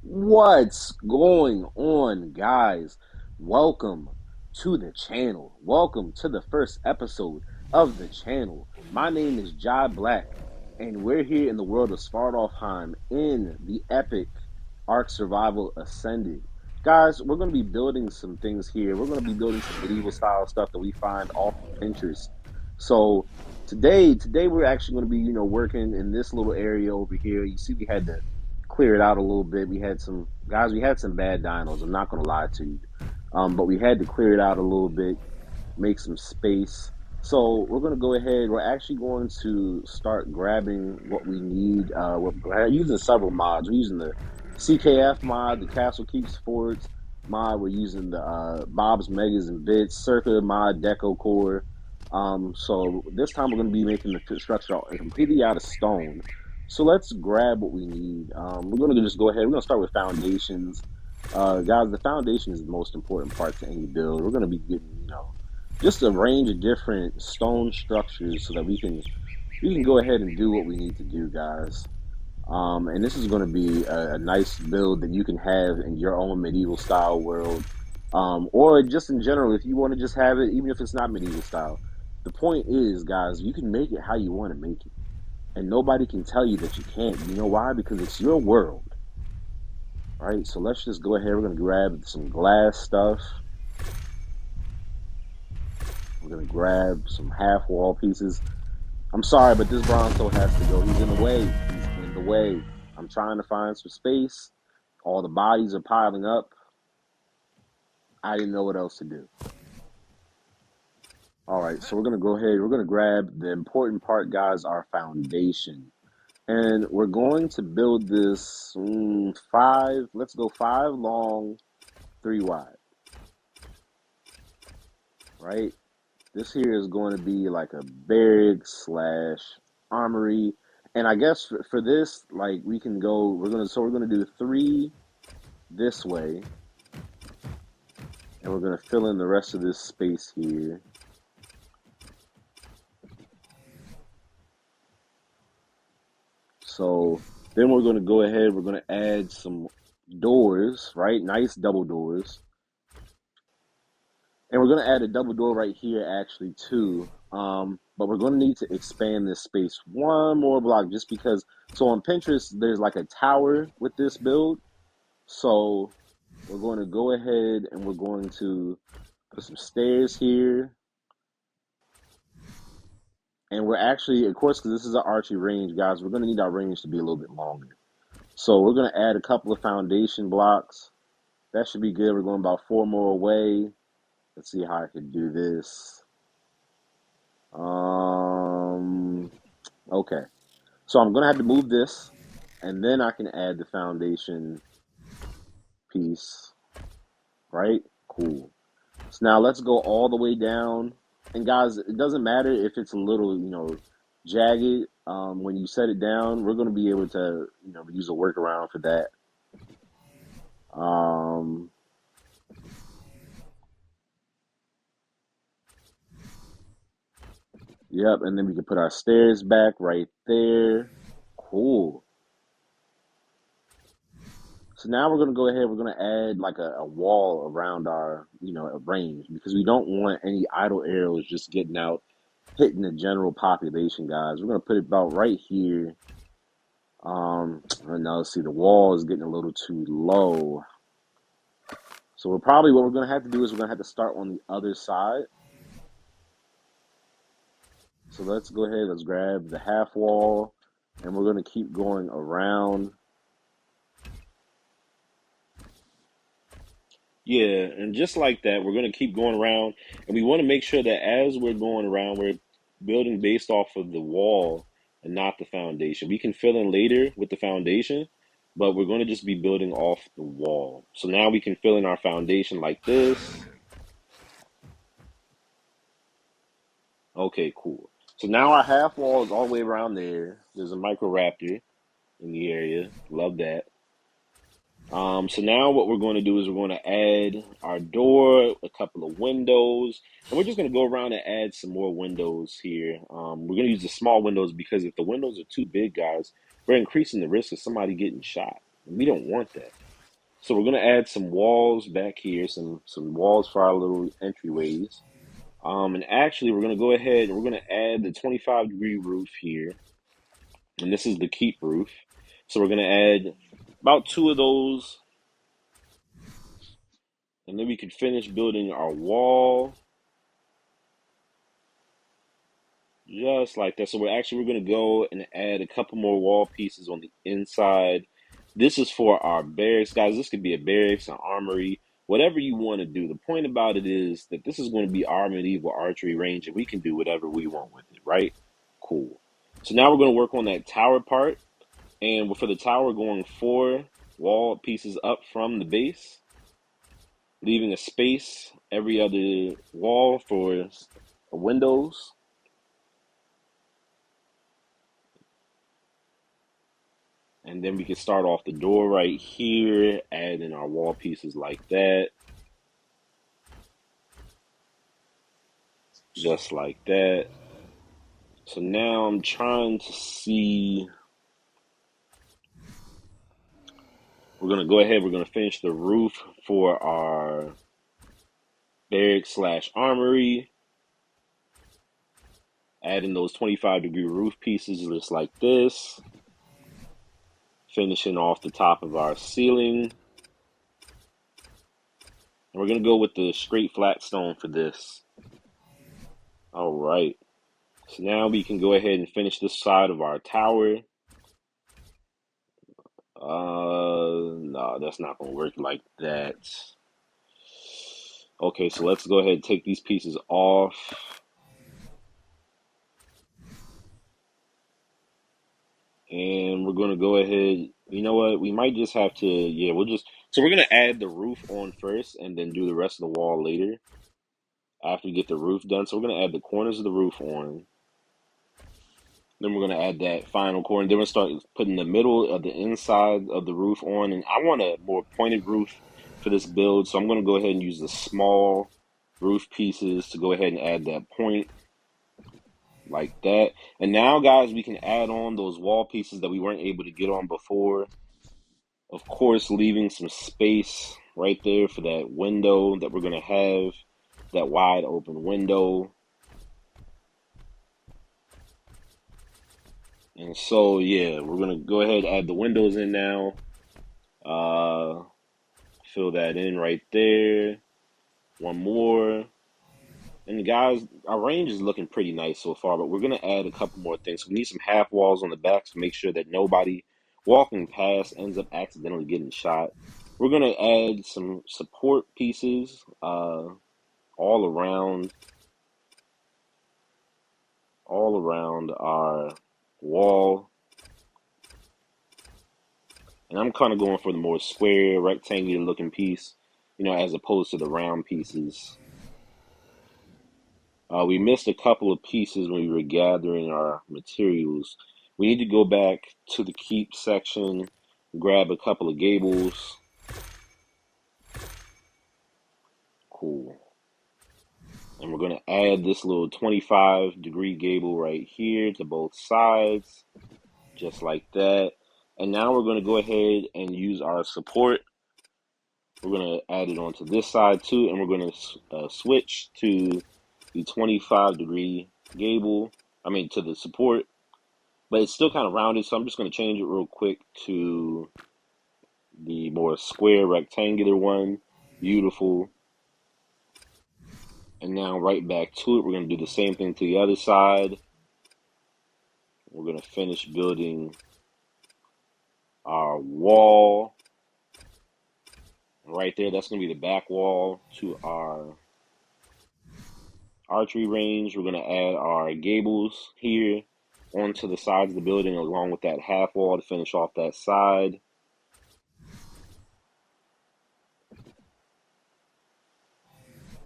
What's going on, guys? Welcome to the channel. Welcome to the first episode of the channel. My name is Jai Black, and we're here in the world of Svartalfheim in the epic Ark Survival Ascended. Guys, we're going to be building some things here. We're going to be building some medieval style stuff that we find off Pinterest. So today we're actually going to be, working in this little area over here. You see, we had to clear it out a little bit. We had some bad dinos. I'm not gonna lie to you, but we had to clear it out a little bit, make some space. So we're gonna go ahead. We're actually going to start grabbing what we need. We're using several mods. We're using the CKF mod, the Castle Keeps Forts mod. We're using the Bob's Megas and Bits, Circa mod, Deco Core. So this time we're going to be making the structure completely out of stone. So let's grab what we need. We're going to just go ahead. We're going to start with foundations. Guys, the foundation is the most important part to any build. We're going to be getting, just a range of different stone structures so that we can go ahead and do what we need to do, guys. And this is going to be a nice build that you can have in your own medieval style world, or just in general if you want to just have it, even if it's not medieval style. The point is, guys, you can make it how you want to make it, and nobody can tell you that you can't. You know why? Because it's your world, right? So let's just go ahead. We're going to grab some glass stuff. We're going to grab some half wall pieces. I'm sorry, but this Bronto has to go. He's in the way. He's in the way. I'm trying to find some space. All the bodies are piling up. I didn't know what else to do. All right, so we're going to go ahead. We're going to grab the important part, guys, our foundation. And we're going to build this let's go 5 long, 3 wide, right? This here is going to be like a barrack slash armory. And I guess for this, like, we can go, we're going to do 3 this way. And we're going to fill in the rest of this space here. So then we're going to go ahead, we're going to add some doors, right? Nice double doors. And we're going to add a double door right here, actually, too. But we're going to need to expand this space one more block just because. So on Pinterest, there's like a tower with this build. So we're going to go ahead and we're going to put some stairs here. And we're actually, of course, because this is an archery range, guys, we're going to need our range to be a little bit longer. So we're going to add a couple of foundation blocks. That should be good. We're going about 4 more away. Let's see how I can do this. Okay. So I'm going to have to move this, and then I can add the foundation piece, right? Cool. So now let's go all the way down. And guys, it doesn't matter if it's a little, jagged. When you set it down, we're going to be able to, use a workaround for that. Yep, and then we can put our stairs back right there. Cool. So now we're going to go ahead, we're going to add like a wall around our, range because we don't want any idle arrows just getting out, hitting the general population, guys. We're going to put it about right here. And now let's see, the wall is getting a little too low. So what we're going to have to do is we're going to have to start on the other side. So let's go ahead, let's grab the half wall, and we're going to keep going around. Yeah, and just like that, we're going to keep going around, and we want to make sure that as we're going around, we're building based off of the wall and not the foundation. We can fill in later with the foundation, but we're going to just be building off the wall. So now we can fill in our foundation like this. Okay, cool. So now our half wall is all the way around there. There's a microraptor in the area. Love that. So now what we're going to do is we're going to add our door, a couple of windows, and we're just going to go around and add some more windows here. We're going to use the small windows because if the windows are too big, guys, we're increasing the risk of somebody getting shot. And we don't want that. So we're gonna add some walls back here, some walls for our little entryways. And actually, we're gonna go ahead and we're gonna add the 25-degree roof here, and this is the keep roof. So we're gonna add about 2 of those, and then we can finish building our wall just like that. So we're gonna go and add a couple more wall pieces on the inside. This is for our barracks, guys. This could be a barracks, an armory, whatever you want to do. The point about it is that this is going to be our medieval archery range, and we can do whatever we want with it, right? Cool. So now we're going to work on that tower part, and for the tower, we're going 4 wall pieces up from the base, leaving a space every other wall for windows. And then we can start off the door right here, add in our wall pieces like that. Just like that. So now I'm trying to see. We're going to go ahead. We're going to finish the roof for our barracks / armory. Add in those 25-degree roof pieces just like this. Finishing off the top of our ceiling. And we're going to go with the straight flat stone for this. All right. So now we can go ahead and finish this side of our tower. No, that's not going to work like that. Okay, so let's go ahead and take these pieces off. And we're going to go ahead, you know what, we might just have to, so we're going to add the roof on first and then do the rest of the wall later after we get the roof done. So we're going to add the corners of the roof on. Then we're going to add that final corner. Then we're going to start putting the middle of the inside of the roof on. And I want a more pointed roof for this build. So I'm going to go ahead and use the small roof pieces to go ahead and add that point like that. And now, guys, we can add on those wall pieces that we weren't able to get on before. Of course, leaving some space right there for that window that we're going to have, that wide open window. And so, yeah, we're going to go ahead and add the windows in now. Fill that in right there. One more. And guys, our range is looking pretty nice so far, but we're going to add a couple more things. We need some half walls on the back to make sure that nobody walking past ends up accidentally getting shot. We're going to add some support pieces all around our wall. And I'm kind of going for the more square, rectangular looking piece, as opposed to the round pieces. We missed a couple of pieces when we were gathering our materials. We need to go back to the keep section, grab a couple of gables. Cool. And we're going to add this little 25-degree gable right here to both sides, just like that. And now we're going to go ahead and use our support. We're going to add it onto this side too, and we're going to switch to the 25-degree gable, to the support. But it's still kind of rounded, so I'm just going to change it real quick to the more square, rectangular one. Beautiful. And now right back to it. We're going to do the same thing to the other side. We're going to finish building our wall. Right there, that's going to be the back wall to our archery range. We're going to add our gables here onto the sides of the building along with that half wall to finish off that side.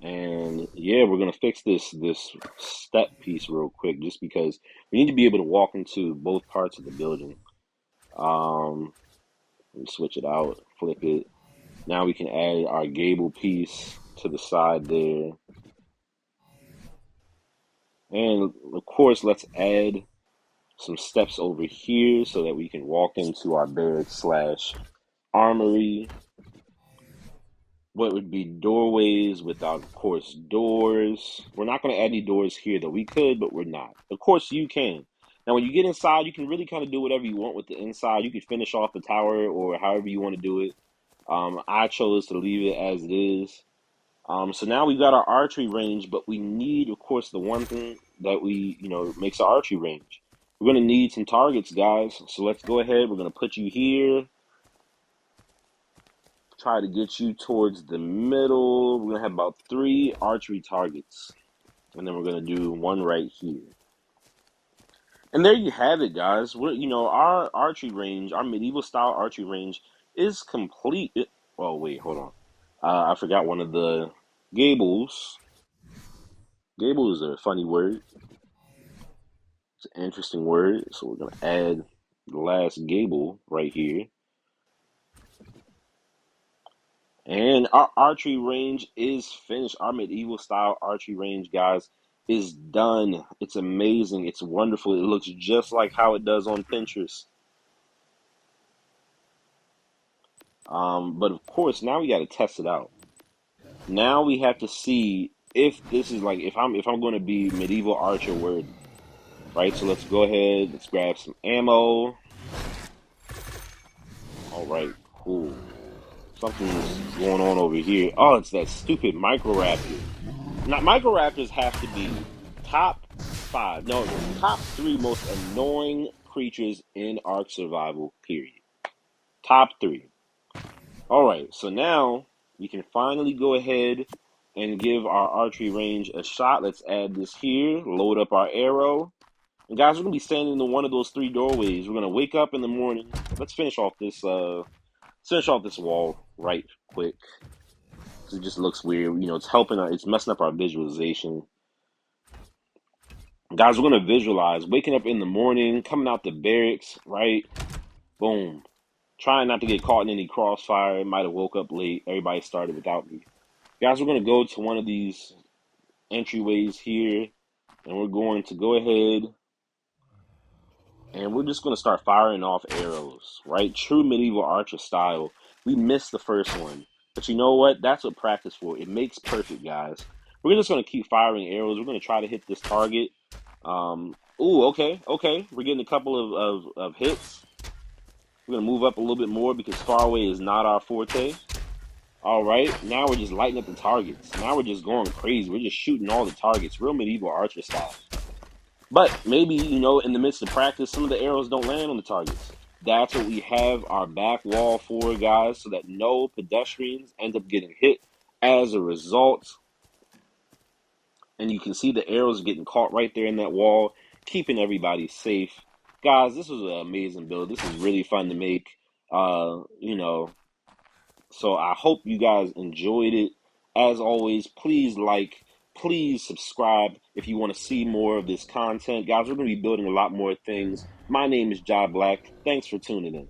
And yeah, we're gonna fix this step piece real quick, just because we need to be able to walk into both parts of the building. Let me switch it out, flip it. Now we can add our gable piece to the side there. And of course, let's add some steps over here so that we can walk into our barracks / armory. what would be doorways without, of course, doors. We're not going to add any doors here, though. We could, but we're not. Of course, you can. Now, when you get inside, you can really kind of do whatever you want with the inside. You could finish off the tower or however you want to do it. I chose to leave it as it is. So now we've got our archery range, but we need, of course, the one thing that makes our archery range. We're going to need some targets, guys. So let's go ahead. We're going to put you here. Try to get you towards the middle. We're going to have about 3 archery targets. And then we're going to do one right here. And there you have it, guys. Our archery range, our medieval style archery range is complete. Oh, wait, hold on. I forgot one of the gables. Gable is a funny word. It's an interesting word. So we're going to add the last gable right here. And our archery range is finished. Our medieval style archery range, guys, is done. It's amazing. It's wonderful. It looks just like how it does on Pinterest. But of course, now we got to test it out. Now we have to see if this is like if I'm going to be medieval archer worthy, right? So let's go ahead. Let's grab some ammo. All right, cool. Something's going on over here. Oh, it's that stupid micro raptor. Now, micro raptors have to be top 5, no, top 3 most annoying creatures in Ark Survival, period. Top 3. All right, so now we can finally go ahead and give our archery range a shot. Let's add this here, load up our arrow. And guys, we're going to be standing in one of those 3 doorways. We're going to wake up in the morning. Let's finish off this wall right quick. It just looks weird. It's messing up our visualization. Guys, we're going to visualize waking up in the morning, coming out the barracks, right? Boom. Trying not to get caught in any crossfire. Might have woke up late. Everybody started without me. Guys, we're going to go to one of these entryways here, and we're going to go ahead and we're just going to start firing off arrows, right? True medieval archer style. We missed the first one, but you know what? That's what practice for. It makes perfect, guys. We're just going to keep firing arrows. We're going to try to hit this target. Ooh, okay. We're getting a couple of hits. We're going to move up a little bit more because far away is not our forte. All right, now we're just lighting up the targets. Now we're just going crazy. We're just shooting all the targets. Real medieval archer style. But maybe, in the midst of practice, some of the arrows don't land on the targets. That's what we have our back wall for, guys, so that no pedestrians end up getting hit as a result. And you can see the arrows getting caught right there in that wall, keeping everybody safe. Guys, this was an amazing build. This is really fun to make. So I hope you guys enjoyed it. As always, please like, please subscribe if you want to see more of this content. Guys, we're going to be building a lot more things. My name is Jai Black. Thanks for tuning in.